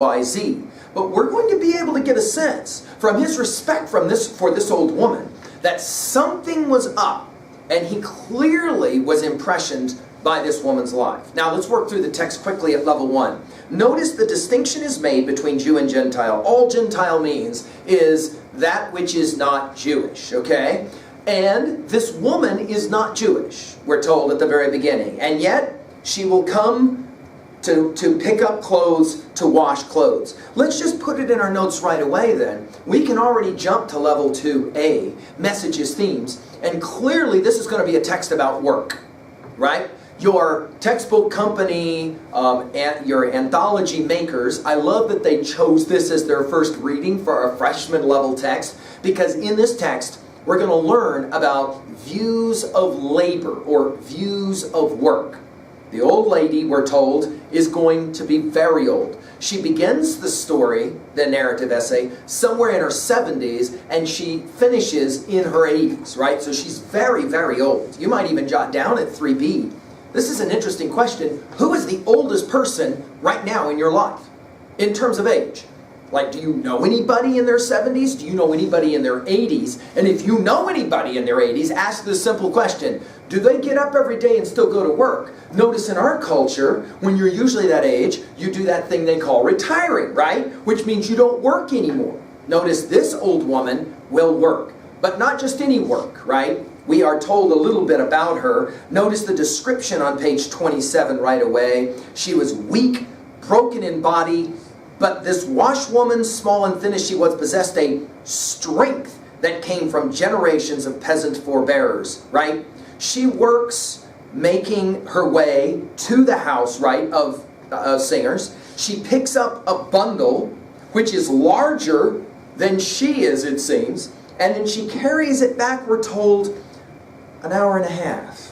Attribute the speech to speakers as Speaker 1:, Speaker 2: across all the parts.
Speaker 1: YZ. But we're going to be able to get a sense from his respect for this old woman that something was up, and he clearly was impressioned by this woman's life. Now let's work through the text quickly at level 1. Notice the distinction is made between Jew and Gentile. All Gentile means is that which is not Jewish, okay? And this woman is not Jewish, we're told at the very beginning. And yet, she will come to pick up clothes, to wash clothes. Let's just put it in our notes right away then. We can already jump to level 2A, messages, themes. And clearly this is going to be a text about work, right? Your textbook company, and your anthology makers, I love that they chose this as their first reading for a freshman level text, because in this text, we're going to learn about views of labor or views of work. The old lady, we're told, is going to be very old. She begins the story, the narrative essay, somewhere in her 70s, and she finishes in her 80s, right? So she's very, very old. You might even jot down at 3B. This is an interesting question. Who is the oldest person right now in your life, in terms of age? Like, do you know anybody in their 70s? Do you know anybody in their 80s? And if you know anybody in their 80s, ask this simple question. Do they get up every day and still go to work? Notice in our culture, when you're usually that age, you do that thing they call retiring, right? Which means you don't work anymore. Notice this old woman will work. But not just any work, right? We are told a little bit about her. Notice the description on page 27 right away. She was weak, broken in body, but this washwoman, small and thin as she was, possessed a strength that came from generations of peasant forebearers, right? She works making her way to the house, right, of singers. She picks up a bundle, which is larger than she is, it seems, and then she carries it back, we're told, an hour and a half.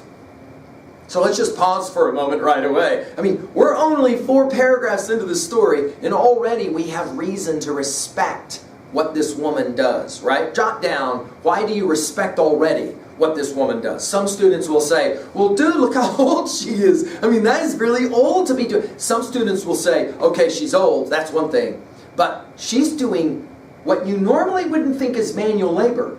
Speaker 1: So let's just pause for a moment right away. I mean, we're only 4 paragraphs into the story, and already we have reason to respect what this woman does, right? Jot down, why do you respect already what this woman does? Some students will say, well, dude, look how old she is. I mean, that is really old to be doing. Some students will say, okay, she's old, that's one thing. But she's doing what you normally wouldn't think is manual labor,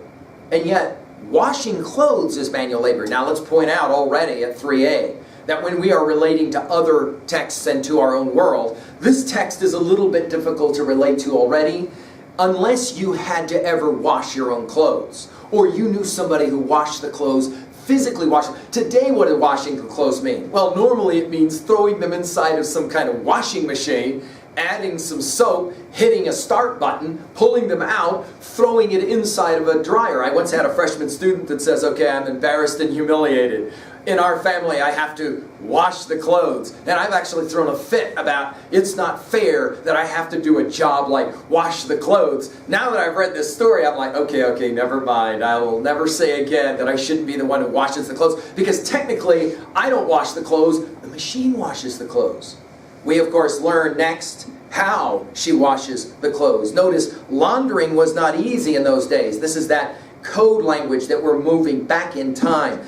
Speaker 1: and yet washing clothes is manual labor. Now let's point out already at 3A that when we are relating to other texts and to our own world, this text is a little bit difficult to relate to already, unless you had to ever wash your own clothes, or you knew somebody who washed the clothes, physically washed them. Today, what does washing clothes mean? Well, normally it means throwing them inside of some kind of washing machine, adding some soap, hitting a start button, pulling them out, throwing it inside of a dryer. I once had a freshman student that says, okay, I'm embarrassed and humiliated. In our family, I have to wash the clothes. And I've actually thrown a fit about it's not fair that I have to do a job like wash the clothes. Now that I've read this story, I'm like, okay, never mind. I will never say again that I shouldn't be the one who washes the clothes, because technically, I don't wash the clothes, the machine washes the clothes. We, of course, learn next how she washes the clothes. Notice, laundering was not easy in those days. This is that code language that we're moving back in time.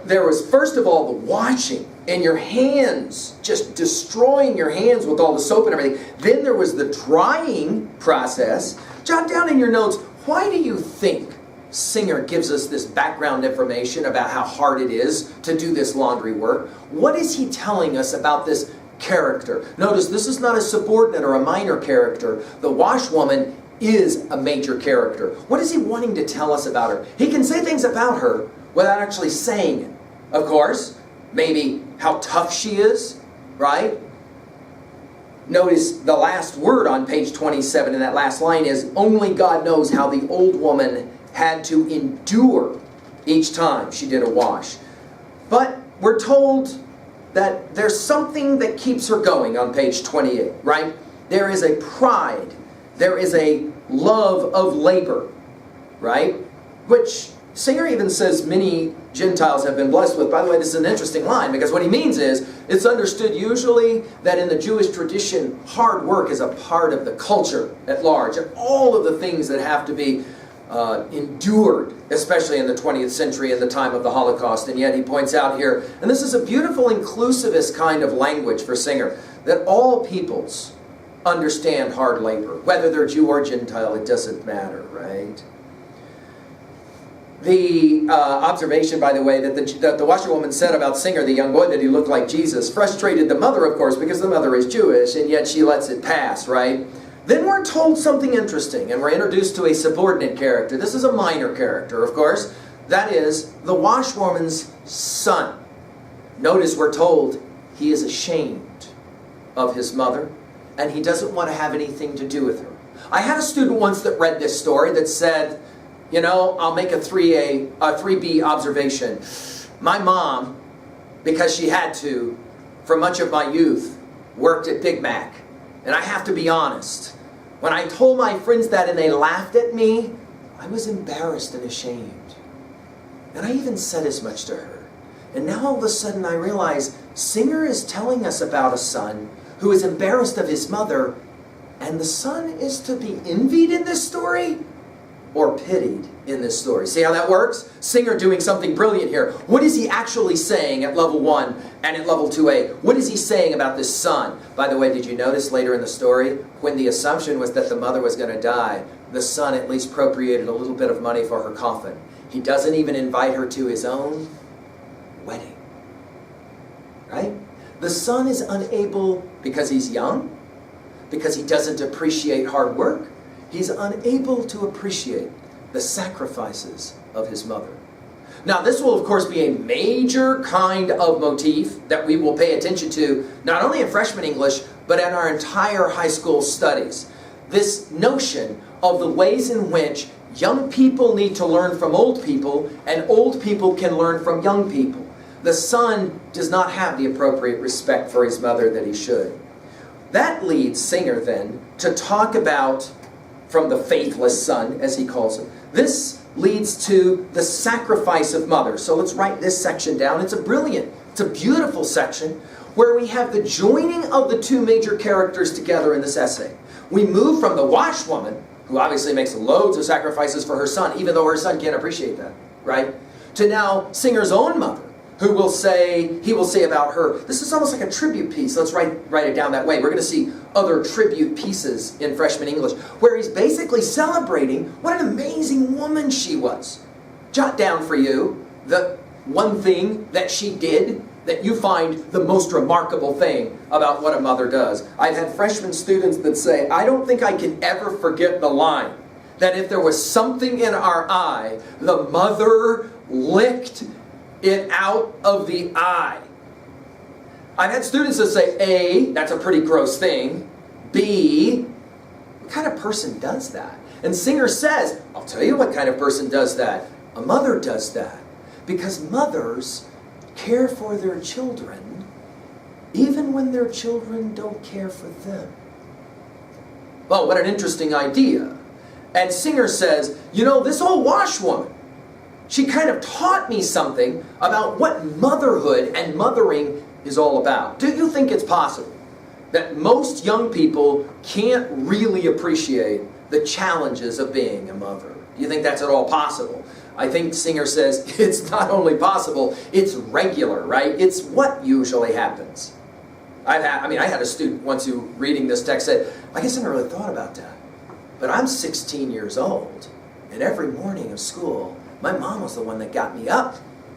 Speaker 1: There was, first of all, the washing and your hands, just destroying your hands with all the soap and everything. Then there was the drying process. Jot down in your notes, why do you think Singer gives us this background information about how hard it is to do this laundry work? What is he telling us about this character? Notice this is not a subordinate or a minor character. The washwoman is a major character. What is he wanting to tell us about her? He can say things about her without actually saying it. Of course, maybe how tough she is, right? Notice the last word on page 27 in that last line is, only God knows how the old woman had to endure each time she did a wash. But we're told that there's something that keeps her going on page 28, right? There is a pride. There is a love of labor, right? Which Singer even says many Gentiles have been blessed with. By the way, this is an interesting line, because what he means is, it's understood usually that in the Jewish tradition, hard work is a part of the culture at large, and all of the things that have to be endured, especially in the 20th century in the time of the Holocaust. And yet he points out here, and this is a beautiful inclusivist kind of language for Singer, that all peoples understand hard labor. Whether they're Jew or Gentile, it doesn't matter, right? The observation, by the way, that the washerwoman said about Singer, the young boy, that he looked like Jesus, frustrated the mother, of course, because the mother is Jewish, and yet she lets it pass, right? Then we're told something interesting, and we're introduced to a subordinate character. This is a minor character, of course. That is the washwoman's son. Notice we're told he is ashamed of his mother, and he doesn't want to have anything to do with her. I had a student once that read this story that said, you know, I'll make a 3B observation. My mom, because she had to, for much of my youth, worked at Big Mac. And I have to be honest, when I told my friends that and they laughed at me, I was embarrassed and ashamed. And I even said as much to her. And now all of a sudden I realize Singer is telling us about a son who is embarrassed of his mother, and the son is to be envied in this story or pitied in this story. See how that works? Singer doing something brilliant here. What is he actually saying at level 1 and at level 2A? What is he saying about this son? By the way, did you notice later in the story, when the assumption was that the mother was going to die, the son at least appropriated a little bit of money for her coffin. He doesn't even invite her to his own wedding. Right? The son is unable, because he's young, because he doesn't appreciate hard work, he's unable to appreciate the sacrifices of his mother. Now, this will, of course, be a major kind of motif that we will pay attention to, not only in freshman English, but in our entire high school studies. This notion of the ways in which young people need to learn from old people, and old people can learn from young people. The son does not have the appropriate respect for his mother that he should. That leads Singer, then, to talk about, from the faithless son, as he calls him. This leads to the sacrifice of mother. So let's write this section down. It's a beautiful section where we have the joining of the two major characters together in this essay. We move from the washwoman, who obviously makes loads of sacrifices for her son, even though her son can't appreciate that, right? To now Singer's own mother, who will say, he will say about her, this is almost like a tribute piece. Let's write it down that way. We're going to see other tribute pieces in freshman English, where he's basically celebrating what an amazing woman she was. Jot down for you the one thing that she did that you find the most remarkable thing about what a mother does. I've had freshman students that say, I don't think I can ever forget the line that if there was something in our eye, the mother licked it out of the eye. I've had students that say, A, that's a pretty gross thing. B, what kind of person does that? And Singer says, I'll tell you what kind of person does that. A mother does that. Because mothers care for their children even when their children don't care for them. Well, what an interesting idea. And Singer says, you know, this old washwoman, she kind of taught me something about what motherhood and mothering is all about. Do you think it's possible that most young people can't really appreciate the challenges of being a mother? Do you think that's at all possible? I think Singer says it's not only possible, it's regular, right? It's what usually happens. I had a student once who, reading this text, said, I guess I never really thought about that. But I'm 16 years old, and every morning of school, my mom was the one that got me up,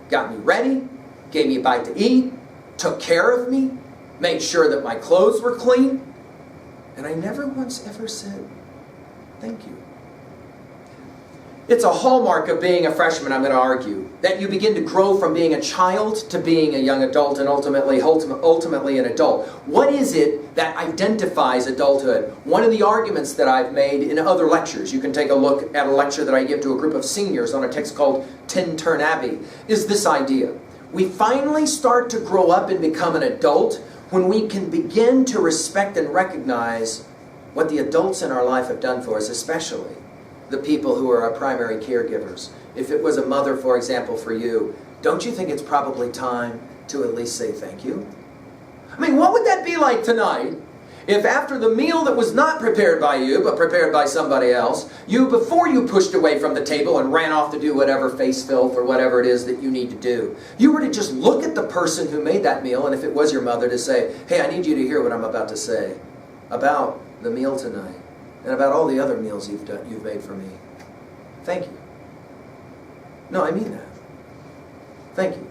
Speaker 1: got me ready, gave me a bite to eat, took care of me, made sure that my clothes were clean, and I never once ever said, thank you. It's a hallmark of being a freshman, I'm going to argue, that you begin to grow from being a child to being a young adult and ultimately an adult. What is it that identifies adulthood? One of the arguments that I've made in other lectures, you can take a look at a lecture that I give to a group of seniors on a text called Tintern Abbey, is this idea. We finally start to grow up and become an adult when we can begin to respect and recognize what the adults in our life have done for us, especially the people who are our primary caregivers. If it was a mother, for example, for you, don't you think it's probably time to at least say thank you? I mean, what would that be like tonight if after the meal that was not prepared by you, but prepared by somebody else, before you pushed away from the table and ran off to do whatever face filth or whatever it is that you need to do, you were to just look at the person who made that meal, and if it was your mother, to say, hey, I need you to hear what I'm about to say about the meal tonight and about all the other meals you've made for me. Thank you. No, I mean that. Thank you.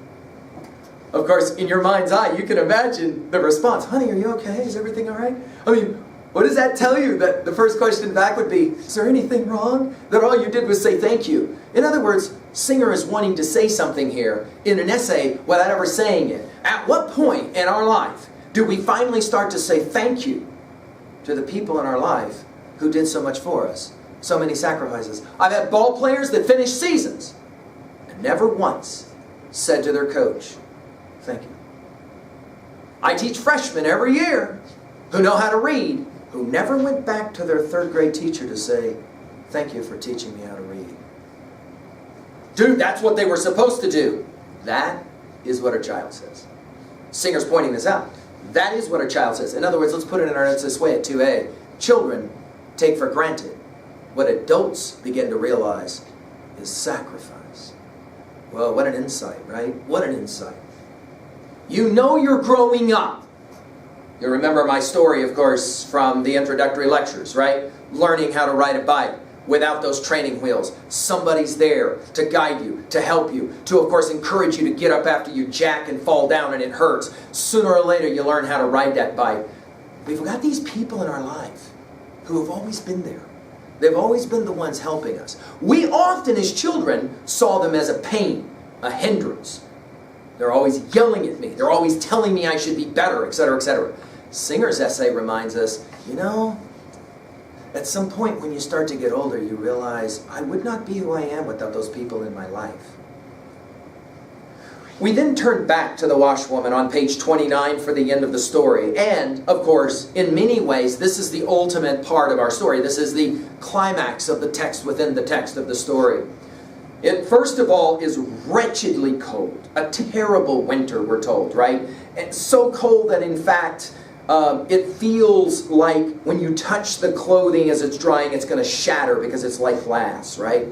Speaker 1: Of course, in your mind's eye, you can imagine the response. Honey, are you okay? Is everything all right? I mean, what does that tell you? That the first question back would be, is there anything wrong? That all you did was say thank you. In other words, Singer is wanting to say something here in an essay without ever saying it. At what point in our life do we finally start to say thank you to the people in our life who did so much for us? So many sacrifices. I've had ball players that finished seasons and never once said to their coach, thank you. I teach freshmen every year who know how to read, who never went back to their third grade teacher to say, thank you for teaching me how to read. Dude, that's what they were supposed to do. That is what a child says. Singer's pointing this out. That is what a child says. In other words, let's put it in our notes this way at 2A. Children take for granted what adults begin to realize is sacrifice. Well, what an insight, right? What an insight. You know you're growing up. You remember my story, of course, from the introductory lectures, right? Learning how to ride a bike without those training wheels. Somebody's there to guide you, to help you, to, of course, encourage you to get up after you jack and fall down and it hurts. Sooner or later, you learn how to ride that bike. We've got these people in our life who have always been there. They've always been the ones helping us. We often, as children, saw them as a pain, a hindrance. They're always yelling at me. They're always telling me I should be better, etc., etc. Singer's essay reminds us, you know, at some point when you start to get older, you realize, I would not be who I am without those people in my life. We then turn back to the Washwoman on page 29 for the end of the story. And, of course, in many ways, this is the ultimate part of our story. This is the climax of the text within the text of the story. It, first of all, is wretchedly cold. A terrible winter, we're told, right? It's so cold that, in fact, it feels like when you touch the clothing as it's drying, it's going to shatter because it's like glass, right?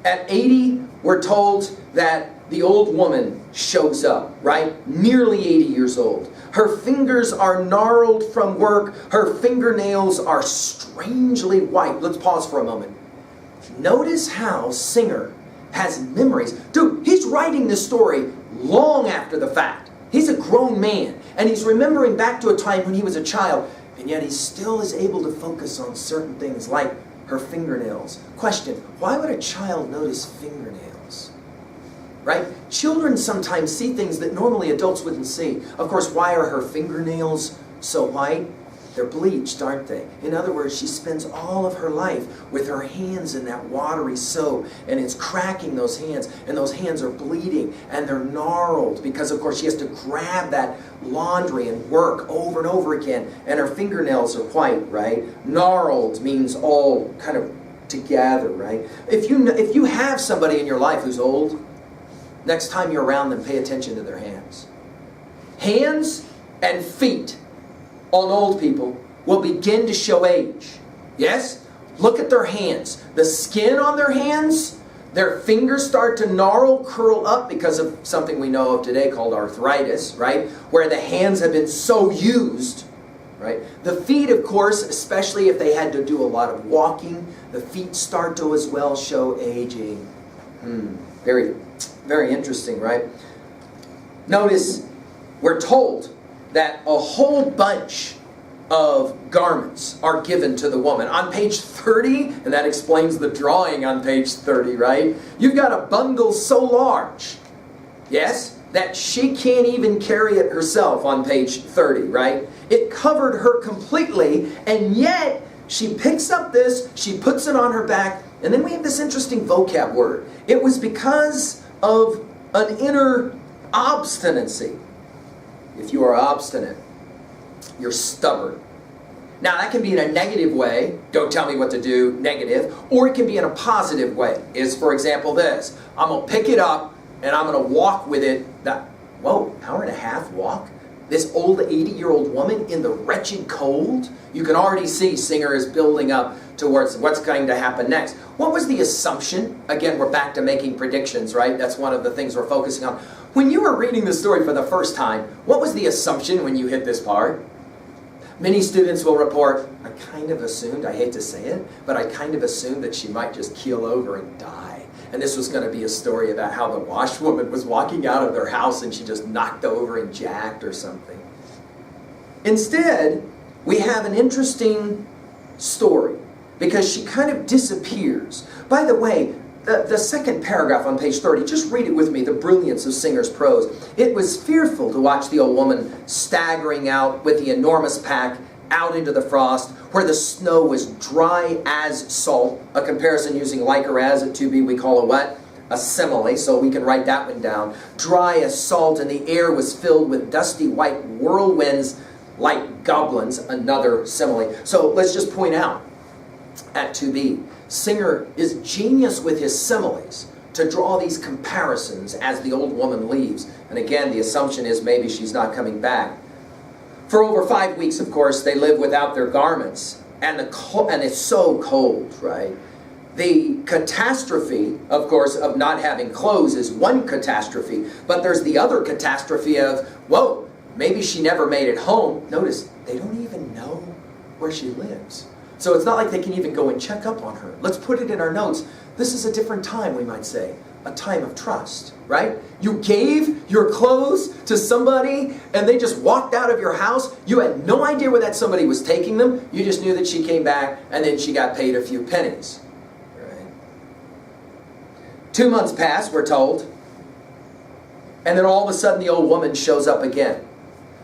Speaker 1: At 80, we're told that the old woman shows up, right? Nearly 80 years old. Her fingers are gnarled from work. Her fingernails are strangely white. Let's pause for a moment. Notice how Singer has memories. Dude, he's writing this story long after the fact. He's a grown man, and he's remembering back to a time when he was a child, and yet he still is able to focus on certain things like her fingernails. Question, why would a child notice fingernails? Right? Children sometimes see things that normally adults wouldn't see. Of course, why are her fingernails so white? They're bleached, aren't they? In other words, she spends all of her life with her hands in that watery soap, and it's cracking those hands, and those hands are bleeding, and they're gnarled, because of course she has to grab that laundry and work over and over again, and her fingernails are white, right? Gnarled means all kind of together, right? If you have somebody in your life who's old, next time you're around them, pay attention to their hands. Hands and feet on old people will begin to show age. Yes? Look at their hands. The skin on their hands, their fingers start to gnarl, curl up because of something we know of today called arthritis, right? Where the hands have been so used, right? The feet, of course, especially if they had to do a lot of walking, the feet start to as well show aging. Very, very interesting, right? Notice, we're told that a whole bunch of garments are given to the woman. On page 30, and that explains the drawing on page 30, right? You've got a bundle so large, yes, that she can't even carry it herself on page 30, right? It covered her completely, and yet she picks up this, she puts it on her back, and then we have this interesting vocab word. It was because of an inner obstinacy. If you are obstinate, you're stubborn. Now that can be in a negative way, don't tell me what to do, negative, or it can be in a positive way. Is, for example, this. I'm going to pick it up and I'm going to walk with it. Whoa, hour and a half walk? This old 80-year-old woman in the wretched cold? You can already see Singer is building up towards what's going to happen next. What was the assumption? Again, we're back to making predictions, right? That's one of the things we're focusing on. When you were reading the story for the first time, what was the assumption when you hit this part? Many students will report, I kind of assumed, I hate to say it, but I kind of assumed that she might just keel over and die. And this was going to be a story about how the washwoman was walking out of their house and she just knocked over and jacked or something. Instead, we have an interesting story because she kind of disappears. By the way, the second paragraph on page 30, just read it with me, the brilliance of Singer's prose. It was fearful to watch the old woman staggering out with the enormous pack out into the frost, where the snow was dry as salt. A comparison using like or as at 2b we call a what? A simile, so we can write that one down. Dry as salt, and the air was filled with dusty white whirlwinds like goblins, another simile. So let's just point out at 2b, Singer is genius with his similes to draw these comparisons as the old woman leaves. And again, the assumption is maybe she's not coming back. For over 5 weeks, of course, they live without their garments, and it's so cold, right? The catastrophe, of course, of not having clothes is one catastrophe, but there's the other catastrophe of, whoa, maybe she never made it home. Notice, they don't even know where she lives. So it's not like they can even go and check up on her. Let's put it in our notes. This is a different time, we might say. A time of trust, right? You gave your clothes to somebody and they just walked out of your house. You had no idea where that somebody was taking them. You just knew that she came back and then she got paid a few pennies. Right? 2 months pass, we're told. And then all of a sudden the old woman shows up again.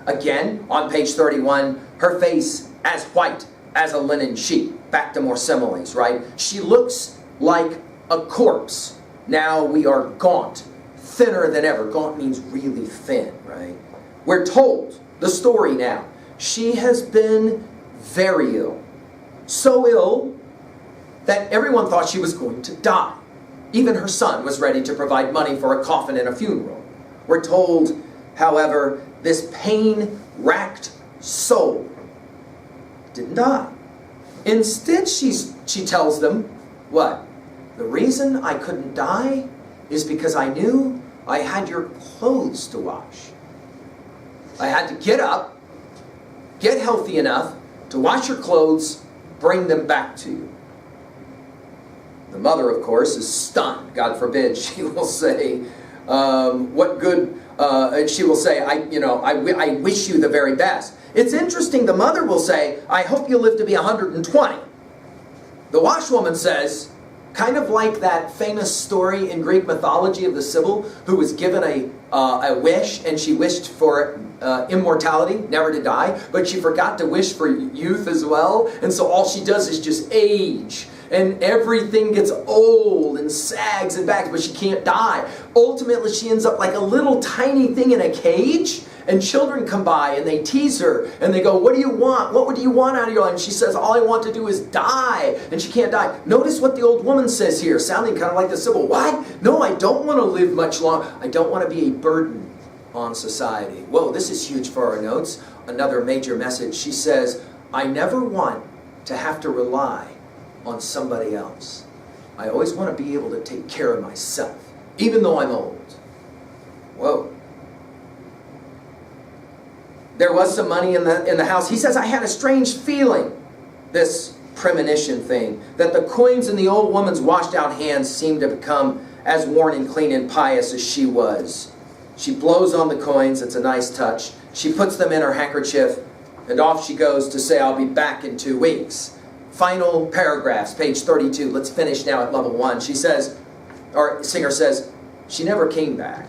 Speaker 1: Again, on page 31, her face as white as a linen sheet. Back to more similes, right? She looks like a corpse. Now we are gaunt, thinner than ever. Gaunt means really thin, right? We're told the story now. She has been very ill. So ill that everyone thought she was going to die. Even her son was ready to provide money for a coffin and a funeral. We're told, however, this pain-racked soul didn't die. Instead, she tells them, what? The reason I couldn't die is because I knew I had your clothes to wash. I had to get up, get healthy enough to wash your clothes, bring them back to you. The mother, of course, is stunned. God forbid she will say, what good, and she will say, I wish you the very best. It's interesting, the mother will say, I hope you live to be 120. The washwoman says, kind of like that famous story in Greek mythology of the Sibyl who was given a wish, and she wished for immortality, never to die, but she forgot to wish for youth as well, and so all she does is just age, and everything gets old and sags and bags, but she can't die. Ultimately, she ends up like a little tiny thing in a cage, and children come by and they tease her and they go, what do you want? What do you want out of your life? And she says, all I want to do is die. And she can't die. Notice what the old woman says here, sounding kind of like the Sibyl. What? No, I don't want to live much longer. I don't want to be a burden on society. Whoa, this is huge for our notes. Another major message. She says, I never want to have to rely on somebody else. I always want to be able to take care of myself, even though I'm old. Whoa. There was some money in the house. He says, I had a strange feeling, this premonition thing, that the coins in the old woman's washed out hands seemed to become as worn and clean and pious as she was. She blows on the coins. It's a nice touch. She puts them in her handkerchief, and off she goes to say, I'll be back in 2 weeks. Final paragraphs, page 32. Let's finish now at level 1. She says, or Singer says, she never came back,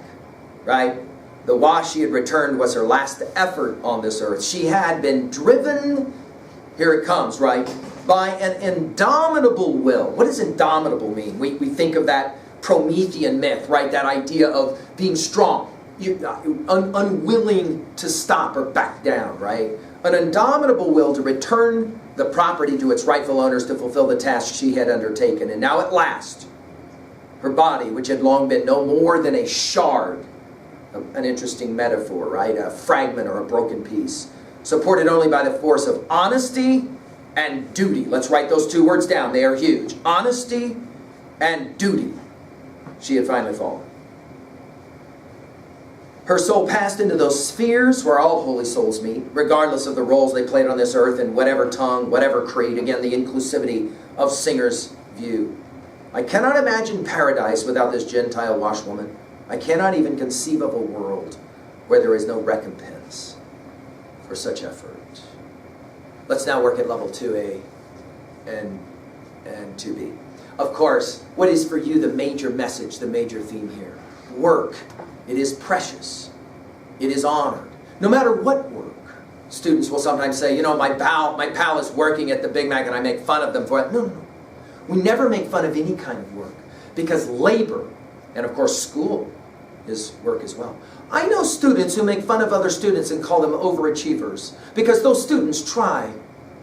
Speaker 1: right? The wash she had returned was her last effort on this earth. She had been driven, here it comes, right, by an indomitable will. What does indomitable mean? We think of that Promethean myth, right, that idea of being strong, unwilling to stop or back down, right? An indomitable will to return the property to its rightful owners to fulfill the task she had undertaken. And now at last, her body, which had long been no more than a shard, an interesting metaphor, right? A fragment or a broken piece. Supported only by the force of honesty and duty. Let's write those 2 words down. They are huge. Honesty and duty. She had finally fallen. Her soul passed into those spheres where all holy souls meet, regardless of the roles they played on this earth in whatever tongue, whatever creed. Again, the inclusivity of Singer's view. I cannot imagine paradise without this Gentile washwoman. I cannot even conceive of a world where there is no recompense for such effort. Let's now work at level 2A and 2B. Of course, what is for you the major message, the major theme here? Work. It is precious. It is honored. No matter what work. Students will sometimes say, you know, my pal is working at the Big Mac and I make fun of them for it. No, no, no. We never make fun of any kind of work because labor, and of course school, is work as well. I know students who make fun of other students and call them overachievers because those students try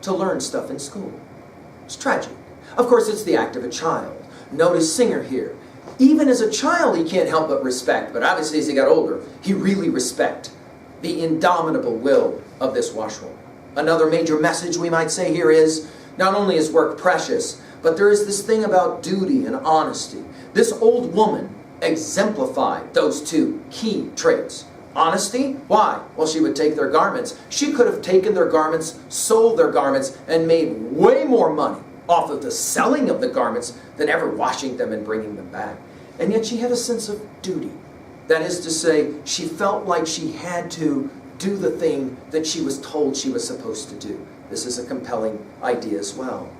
Speaker 1: to learn stuff in school. It's tragic. Of course, it's the act of a child. Notice Singer here. Even as a child, he can't help but respect, but obviously as he got older, he really respected the indomitable will of this washwoman. Another major message we might say here is, not only is work precious, but there is this thing about duty and honesty. This old woman exemplified those two key traits. Honesty? Why? Well, she would take their garments. She could have taken their garments, sold their garments, and made way more money off of the selling of the garments than ever washing them and bringing them back. And yet she had a sense of duty. That is to say, she felt like she had to do the thing that she was told she was supposed to do. This is a compelling idea as well.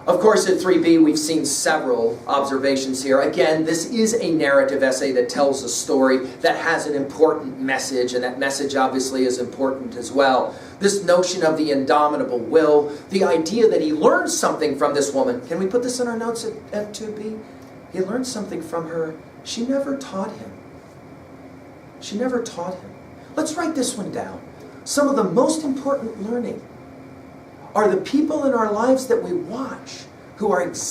Speaker 1: Of course, at 3B, we've seen several observations here. Again, this is a narrative essay that tells a story that has an important message, and that message obviously is important as well. This notion of the indomitable will, the idea that he learned something from this woman. Can we put this in our notes at 2B? He learned something from her. She never taught him. She never taught him. Let's write this one down. Some of the most important learning are the people in our lives that we watch who are examples.